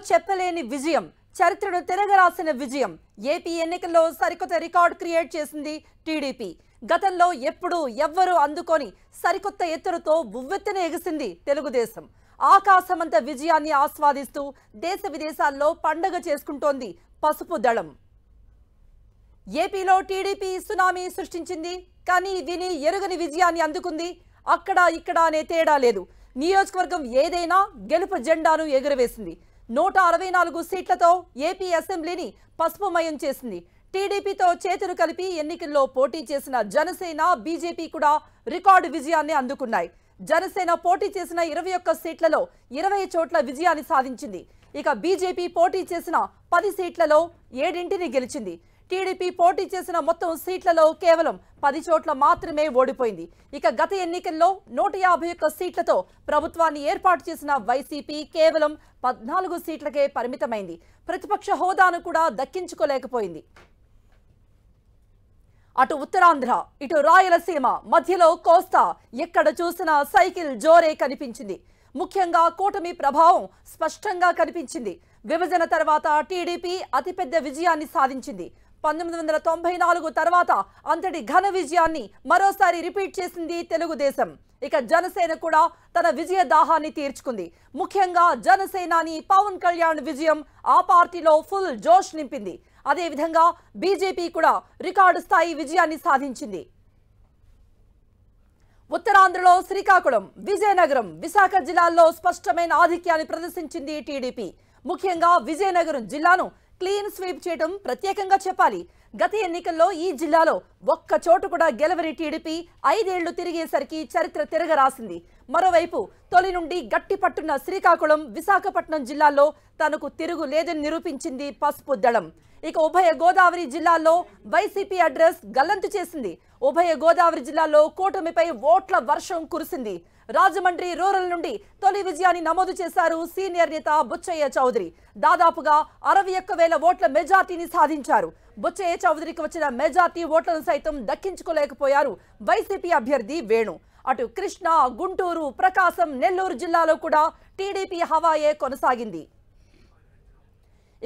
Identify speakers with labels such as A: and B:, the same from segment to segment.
A: చెప్పలేని విజయం, చరిత్రను తిరగరాసిన విజయం. ఏపీ ఎన్నికల్లో సరికొత్త రికార్డ్ క్రియేట్ చేసింది టీడీపీ. గతంలో ఎప్పుడు ఎవ్వరూ అందుకొని సరికొత్త ఎత్తులతో ఉవ్వెత్తున ఎగిసింది తెలుగుదేశం. ఆకాశమంత విజయాన్ని ఆస్వాదిస్తూ దేశ విదేశాల్లో పండగ చేసుకుంటోంది పసుపు దళం. ఏపీలో టీడీపీ సునామీ సృష్టించింది, కానీ విని ఎరుగని విజయాన్ని అందుకుంది. అక్కడ ఇక్కడ అనే తేడా లేదు. నియోజకవర్గం ఏదైనా గెలుపు జెండాను ఎగురవేసింది. 164 సీట్లతో ఏపీ అసెంబ్లీని పసుపుమయం చేసింది. టీడీపీతో చేతులు కలిపి ఎన్నికల్లో పోటీ చేసిన జనసేన, బీజేపీ కూడా రికార్డు విజయాన్ని అందుకున్నాయి. జనసేన పోటీ చేసిన 21 సీట్లలో 20 చోట్ల విజయాన్ని సాధించింది. ఇక బీజేపీ పోటీ చేసిన 10 సీట్లలో 7 గెలిచింది. టీడీపీ పోటీ చేసిన మొత్తం సీట్లలో కేవలం 10 చోట్ల మాత్రమే ఓడిపోయింది. ఇక గత ఎన్నికల్లో 151 సీట్లతో ప్రభుత్వాన్ని ఏర్పాటు చేసిన వైసీపీ కేవలం 14 సీట్లకే పరిమితమైంది. ప్రతిపక్ష హోదాను కూడా దక్కించుకోలేకపోయింది. అటు ఉత్తరాంధ్ర, ఇటు రాయలసీమ, మధ్యలో కోస్తా, ఎక్కడ చూసినా సైకిల్ జోరే కనిపించింది. ముఖ్యంగా కూటమి ప్రభావం స్పష్టంగా కనిపించింది. విభజన తర్వాత టీడీపీ అతిపెద్ద విజయాన్ని సాధించింది. 1994 తర్వాత అంతటి ఘన విజయాన్ని మరోసారి రిపీట్ చేసింది తెలుగుదేశం. ఇక జనసేన కూడా తన విజయ దాహాన్ని తీర్చుకుంది. ముఖ్యంగా జనసేనాని పవన్ కళ్యాణ్ విజయం ఆ పార్టీలో ఫుల్ జోష్ నింపింది. అదేవిధంగా బీజేపీ కూడా రికార్డు స్థాయి విజయాన్ని సాధించింది. ఉత్తరాంధ్రలో శ్రీకాకుళం, విజయనగరం, విశాఖ జిల్లాల్లో స్పష్టమైన ఆధిక్యాన్ని ప్రదర్శించింది టీడీపీ. ముఖ్యంగా విజయనగరం జిల్లాను క్లీన్ స్వీప్ చేయడం ప్రత్యేకంగా చెప్పాలి. గత ఎన్నికల్లో ఈ జిల్లాలో ఒక్క చోటు కూడా గెలవని టీడీపీ 5 ఏళ్లు తిరిగేసరికి చరిత్ర తిరగరాసింది. మరోవైపు తొలి నుండి గట్టి పట్టున్న శ్రీకాకుళం, విశాఖపట్నం జిల్లాల్లో తనకు తిరుగు లేదని నిరూపించింది పసుపు దళం. ఇక ఉభయ గోదావరి జిల్లాల్లో వైసీపీ అడ్రస్ గల్లంతు చేసింది. ఉభయ గోదావరి జిల్లాల్లో కూటమిపై ఓట్ల వర్షం కురిసింది. రాజమండ్రి రూరల్ నుండి తొలి విజయాన్ని నమోదు చేశారు సీనియర్ నేత బుచ్చయ్య చౌదరి. దాదాపుగా 61,000 ఓట్ల మెజార్టీని సాధించారు. బుచ్చయ్య చౌదరికి వచ్చిన మెజార్టీ ఓట్లను సైతం దక్కించుకోలేకపోయారు వైసీపీ అభ్యర్థి వేణు. అటు కృష్ణా, గుంటూరు, ప్రకాశం, నెల్లూరు జిల్లాలో కూడా టీడీపీ హవాయే కొనసాగింది.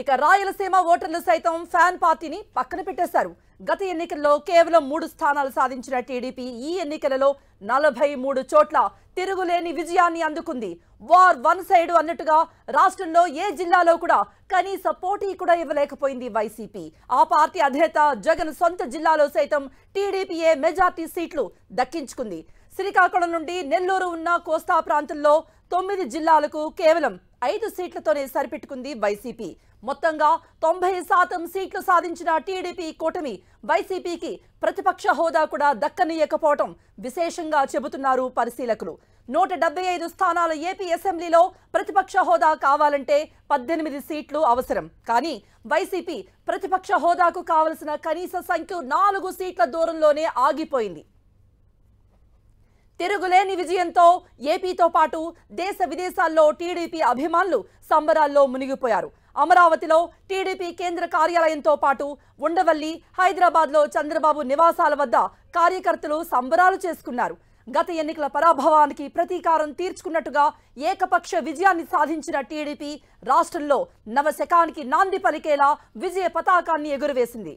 A: ఇక రాయలసీమ ఓటర్లు సైతం ఫ్యాన్ పార్టీని పక్కన పెట్టేశారు. గత ఎన్నికల్లో కేవలం 3 స్థానాలు సాధించిన టీడీపీ ఈ ఎన్నికలలో 43 చోట్ల తిరుగులేని విజయాన్ని అందుకుంది. వార్ వన్ సైడ్ అన్నట్టుగా రాష్ట్రంలో ఏ జిల్లాలో కూడా కనీస పోటీ కూడా ఇవ్వలేకపోయింది వైసీపీ. ఆ పార్టీ అధినేత జగన్ సొంత జిల్లాలో సైతం టీడీపీయే మెజార్టీ సీట్లు దక్కించుకుంది. శ్రీకాకుళం నుండి నెల్లూరు ఉన్న కోస్తా ప్రాంతంలో 9 జిల్లాలకు కేవలం 5 సీట్లతోనే సరిపెట్టుకుంది వైసీపీ. మొత్తంగా 90% సీట్లు సాధించిన టీడీపీ కూటమి వైసీపీకి ప్రతిపక్ష హోదా కూడా దక్కనీయకపోవడం విశేషంగా చెబుతున్నారు పరిశీలకులు. 175 స్థానాల ఏపీ అసెంబ్లీలో ప్రతిపక్ష హోదా కావాలంటే 18 సీట్లు అవసరం. కానీ వైసీపీ ప్రతిపక్ష హోదాకు కావలసిన కనీస సంఖ్య 4 సీట్ల దూరంలోనే ఆగిపోయింది. తిరుగులేని విజయంతో ఏపీతో పాటు దేశ విదేశాల్లో టీడీపీ అభిమానులు సంబరాల్లో మునిగిపోయారు. అమరావతిలో టీడీపీ కేంద్ర కార్యాలయంతో పాటు ఉండవల్లి, హైదరాబాద్లో చంద్రబాబు నివాసాల వద్ద కార్యకర్తలు సంబరాలు చేసుకున్నారు. గత ఎన్నికల పరాభవానికి ప్రతీకారం తీర్చుకున్నట్టుగా ఏకపక్ష విజయాన్ని సాధించిన టీడీపీ రాష్ట్రంలో నవశకానికి నాంది పలికేలా విజయ పతాకాన్ని ఎగురవేసింది.